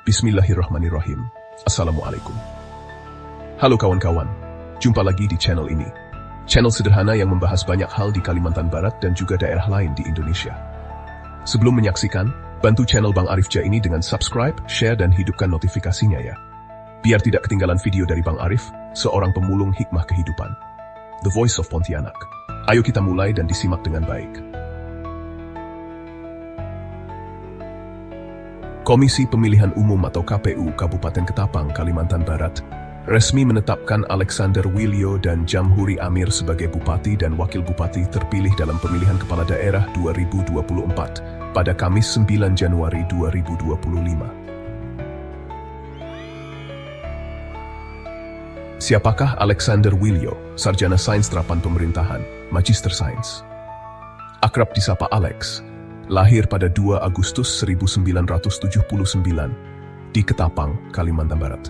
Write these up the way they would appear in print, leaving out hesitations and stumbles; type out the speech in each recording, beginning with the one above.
Bismillahirrahmanirrahim. Assalamualaikum. Halo kawan-kawan, jumpa lagi di channel ini. Channel sederhana yang membahas banyak hal di Kalimantan Barat dan juga daerah lain di Indonesia. Sebelum menyaksikan, bantu channel Bang Arif Ja ini dengan subscribe, share, dan hidupkan notifikasinya ya. Biar tidak ketinggalan video dari Bang Arif, seorang pemulung hikmah kehidupan. The Voice of Pontianak. Ayo kita mulai dan disimak dengan baik. Komisi Pemilihan Umum atau KPU Kabupaten Ketapang, Kalimantan Barat, resmi menetapkan Alexander Wilio dan Jamhuri Amir sebagai Bupati dan Wakil Bupati terpilih dalam pemilihan Kepala Daerah 2024 pada Kamis 9 Januari 2025. Siapakah Alexander Wilio, sarjana sains terapan pemerintahan, Magister Sains? Akrab disapa Alex, lahir pada 2 Agustus 1979 di Ketapang, Kalimantan Barat.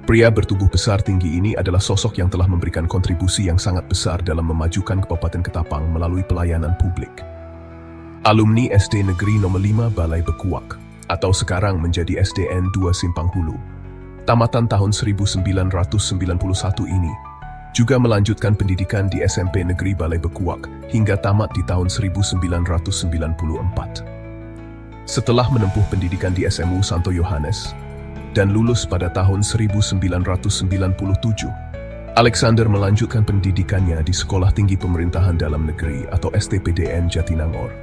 Pria bertubuh besar tinggi ini adalah sosok yang telah memberikan kontribusi yang sangat besar dalam memajukan Kabupaten Ketapang melalui pelayanan publik. Alumni SD Negeri Nomor 5 Balai Bekuak, atau sekarang menjadi SDN 2 Simpang Hulu, tamatan tahun 1991 ini, juga melanjutkan pendidikan di SMP Negeri Balai Bekuak hingga tamat di tahun 1994. Setelah menempuh pendidikan di SMU Santo Yohanes dan lulus pada tahun 1997, Alexander melanjutkan pendidikannya di Sekolah Tinggi Pemerintahan Dalam Negeri atau STPDN Jatinangor,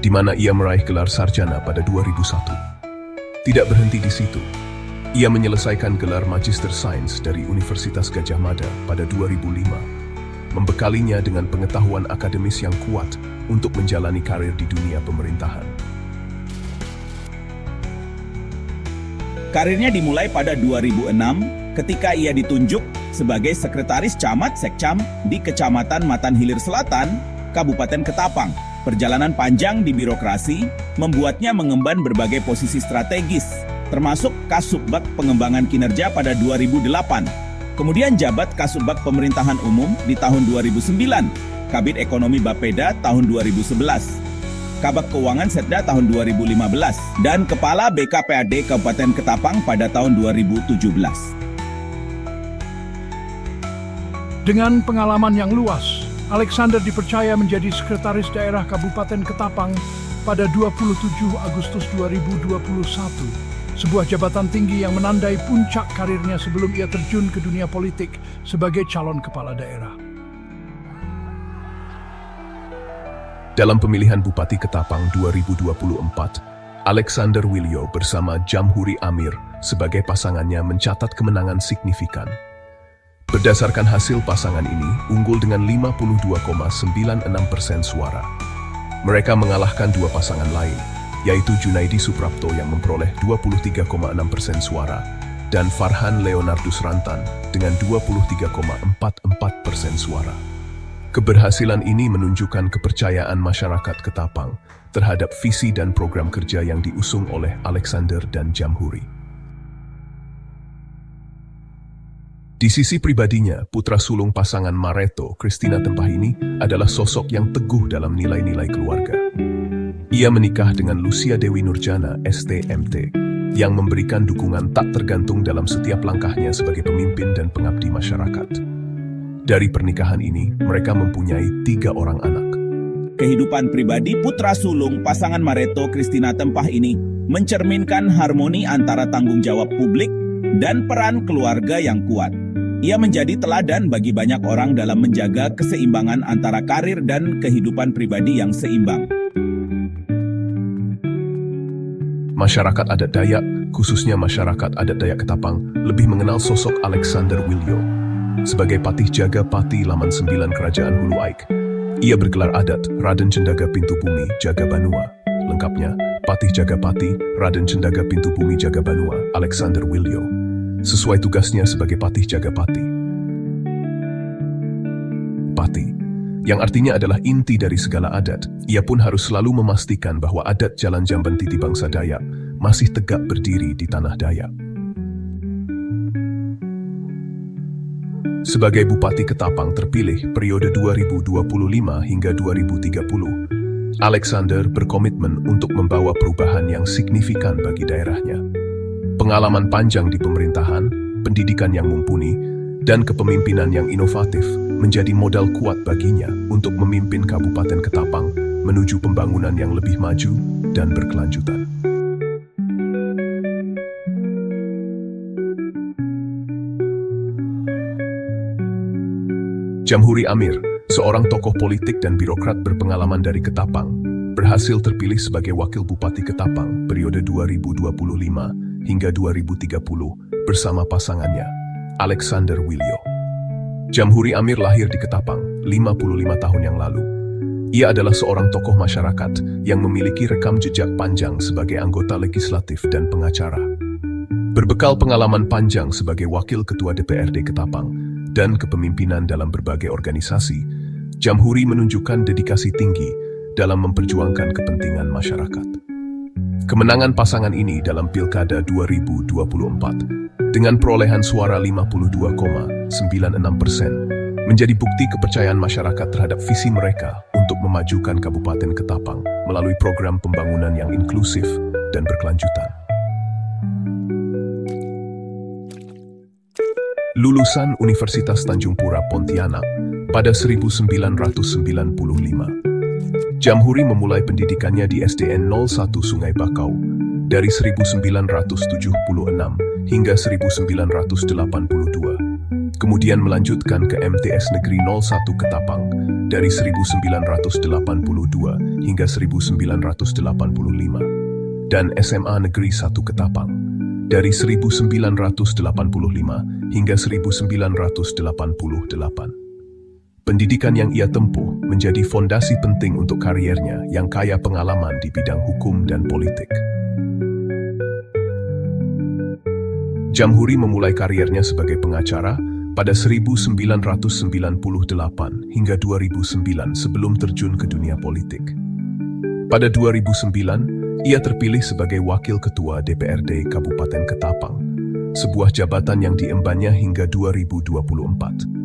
di mana ia meraih gelar sarjana pada 2001. Tidak berhenti di situ. Ia menyelesaikan gelar Magister Sains dari Universitas Gadjah Mada pada 2005, membekalinya dengan pengetahuan akademis yang kuat untuk menjalani karir di dunia pemerintahan. Karirnya dimulai pada 2006 ketika ia ditunjuk sebagai Sekretaris Camat Sekcam di Kecamatan Matan Hilir Selatan, Kabupaten Ketapang. Perjalanan panjang di birokrasi membuatnya mengemban berbagai posisi strategis, termasuk Kasubbag Pengembangan Kinerja pada 2008. Kemudian jabat Kasubbag Pemerintahan Umum di tahun 2009, Kabid Ekonomi Bapeda tahun 2011, Kabag Keuangan Setda tahun 2015, dan Kepala BKPAD Kabupaten Ketapang pada tahun 2017. Dengan pengalaman yang luas, Alexander dipercaya menjadi Sekretaris Daerah Kabupaten Ketapang pada 27 Agustus 2021. Sebuah jabatan tinggi yang menandai puncak karirnya sebelum ia terjun ke dunia politik sebagai calon kepala daerah. Dalam pemilihan Bupati Ketapang 2024, Alexander Wilio bersama Jamhuri Amir sebagai pasangannya mencatat kemenangan signifikan. Berdasarkan hasil pasangan ini, unggul dengan 52,96% suara. Mereka mengalahkan dua pasangan lain, yaitu Junaidi Suprapto yang memperoleh 23,6% suara dan Farhan Leonardus Rantan dengan 23,44% suara. Keberhasilan ini menunjukkan kepercayaan masyarakat Ketapang terhadap visi dan program kerja yang diusung oleh Alexander dan Jamhuri. Di sisi pribadinya, putra sulung pasangan Mareto, Christina Tempah ini adalah sosok yang teguh dalam nilai-nilai keluarga. Ia menikah dengan Lucia Dewi Nurjana, STMT, yang memberikan dukungan tak tergantung dalam setiap langkahnya sebagai pemimpin dan pengabdi masyarakat. Dari pernikahan ini, mereka mempunyai 3 orang anak. Kehidupan pribadi putra sulung pasangan Mareto Christina Tempah ini mencerminkan harmoni antara tanggung jawab publik dan peran keluarga yang kuat. Ia menjadi teladan bagi banyak orang dalam menjaga keseimbangan antara karir dan kehidupan pribadi yang seimbang. Masyarakat adat Dayak, khususnya masyarakat adat Dayak Ketapang, lebih mengenal sosok Alexander Wilio sebagai Patih Jaga Pati Laman 9 Kerajaan Hulu Aik. Ia bergelar adat Raden Cendaga Pintu Bumi Jaga Banua. Lengkapnya, Patih Jaga Pati Raden Cendaga Pintu Bumi Jaga Banua, Alexander Wilio, sesuai tugasnya sebagai Patih Jaga Pati. Pati, yang artinya adalah inti dari segala adat, ia pun harus selalu memastikan bahwa adat Jalan Jamban Titi Bangsa Dayak masih tegak berdiri di tanah Dayak. Sebagai Bupati Ketapang terpilih periode 2025 hingga 2030, Alexander berkomitmen untuk membawa perubahan yang signifikan bagi daerahnya. Pengalaman panjang di pemerintahan, pendidikan yang mumpuni, dan kepemimpinan yang inovatif menjadi modal kuat baginya untuk memimpin Kabupaten Ketapang menuju pembangunan yang lebih maju dan berkelanjutan. Jamhuri Amir, seorang tokoh politik dan birokrat berpengalaman dari Ketapang, berhasil terpilih sebagai Wakil Bupati Ketapang periode 2025 hingga 2030 bersama pasangannya, Alexander Wilio. Jamhuri Amir lahir di Ketapang 55 tahun yang lalu. Ia adalah seorang tokoh masyarakat yang memiliki rekam jejak panjang sebagai anggota legislatif dan pengacara. Berbekal pengalaman panjang sebagai Wakil Ketua DPRD Ketapang dan kepemimpinan dalam berbagai organisasi, Jamhuri menunjukkan dedikasi tinggi dalam memperjuangkan kepentingan masyarakat. Kemenangan pasangan ini dalam Pilkada 2024 dengan perolehan suara 52,96% menjadi bukti kepercayaan masyarakat terhadap visi mereka untuk memajukan Kabupaten Ketapang melalui program pembangunan yang inklusif dan berkelanjutan. Lulusan Universitas Tanjung Pura Pontianak pada 1995. Jamhuri memulai pendidikannya di SDN 01 Sungai Bakau dari 1976 hingga 1982. Kemudian melanjutkan ke MTS Negeri 01 Ketapang dari 1982 hingga 1985 dan SMA Negeri 1 Ketapang dari 1985 hingga 1988. Pendidikan yang ia tempuh menjadi fondasi penting untuk kariernya yang kaya pengalaman di bidang hukum dan politik. Jamhuri memulai kariernya sebagai pengacara pada 1998 hingga 2009 sebelum terjun ke dunia politik. Pada 2009, ia terpilih sebagai Wakil Ketua DPRD Kabupaten Ketapang, sebuah jabatan yang diembannya hingga 2024.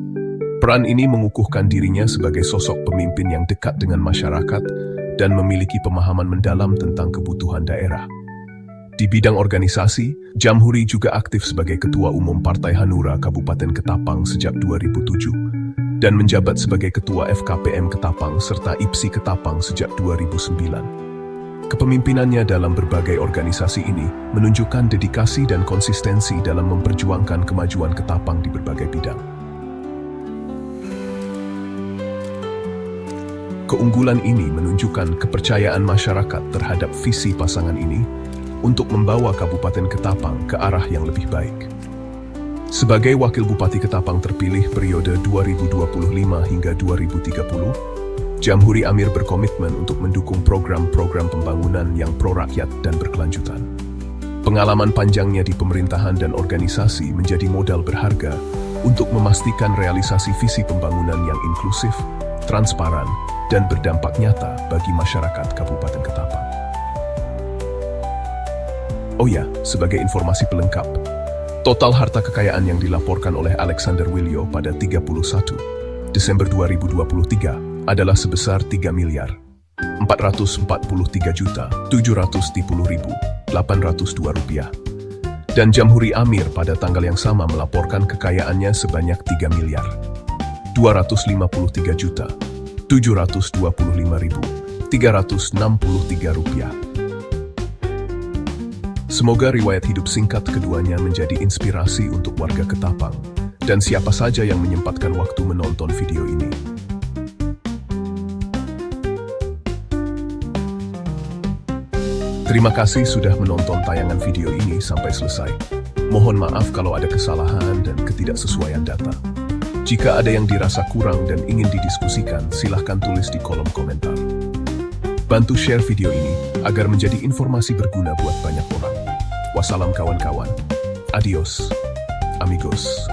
Peran ini mengukuhkan dirinya sebagai sosok pemimpin yang dekat dengan masyarakat dan memiliki pemahaman mendalam tentang kebutuhan daerah. Di bidang organisasi, Jamhuri juga aktif sebagai Ketua Umum Partai Hanura Kabupaten Ketapang sejak 2007 dan menjabat sebagai Ketua FKPM Ketapang serta IPSI Ketapang sejak 2009. Kepemimpinannya dalam berbagai organisasi ini menunjukkan dedikasi dan konsistensi dalam memperjuangkan kemajuan Ketapang di berbagai bidang. Keunggulan ini menunjukkan kepercayaan masyarakat terhadap visi pasangan ini untuk membawa Kabupaten Ketapang ke arah yang lebih baik. Sebagai Wakil Bupati Ketapang terpilih periode 2025 hingga 2030, Jamhuri Amir berkomitmen untuk mendukung program-program pembangunan yang pro-rakyat dan berkelanjutan. Pengalaman panjangnya di pemerintahan dan organisasi menjadi modal berharga untuk memastikan realisasi visi pembangunan yang inklusif, transparan, dan berdampak nyata bagi masyarakat Kabupaten Ketapang. Oh ya, sebagai informasi pelengkap, total harta kekayaan yang dilaporkan oleh Alexander Wilio pada 31 Desember 2023 adalah sebesar 3.443.710.802 rupiah. Dan Jamhuri Amir pada tanggal yang sama melaporkan kekayaannya sebanyak 3.253.725.363 rupiah. Semoga riwayat hidup singkat keduanya menjadi inspirasi untuk warga Ketapang dan siapa saja yang menyempatkan waktu menonton video ini. Terima kasih sudah menonton tayangan video ini sampai selesai. Mohon maaf kalau ada kesalahan dan ketidaksesuaian data. Jika ada yang dirasa kurang dan ingin didiskusikan, silahkan tulis di kolom komentar. Bantu share video ini agar menjadi informasi berguna buat banyak orang. Wassalam kawan-kawan. Adios, amigos.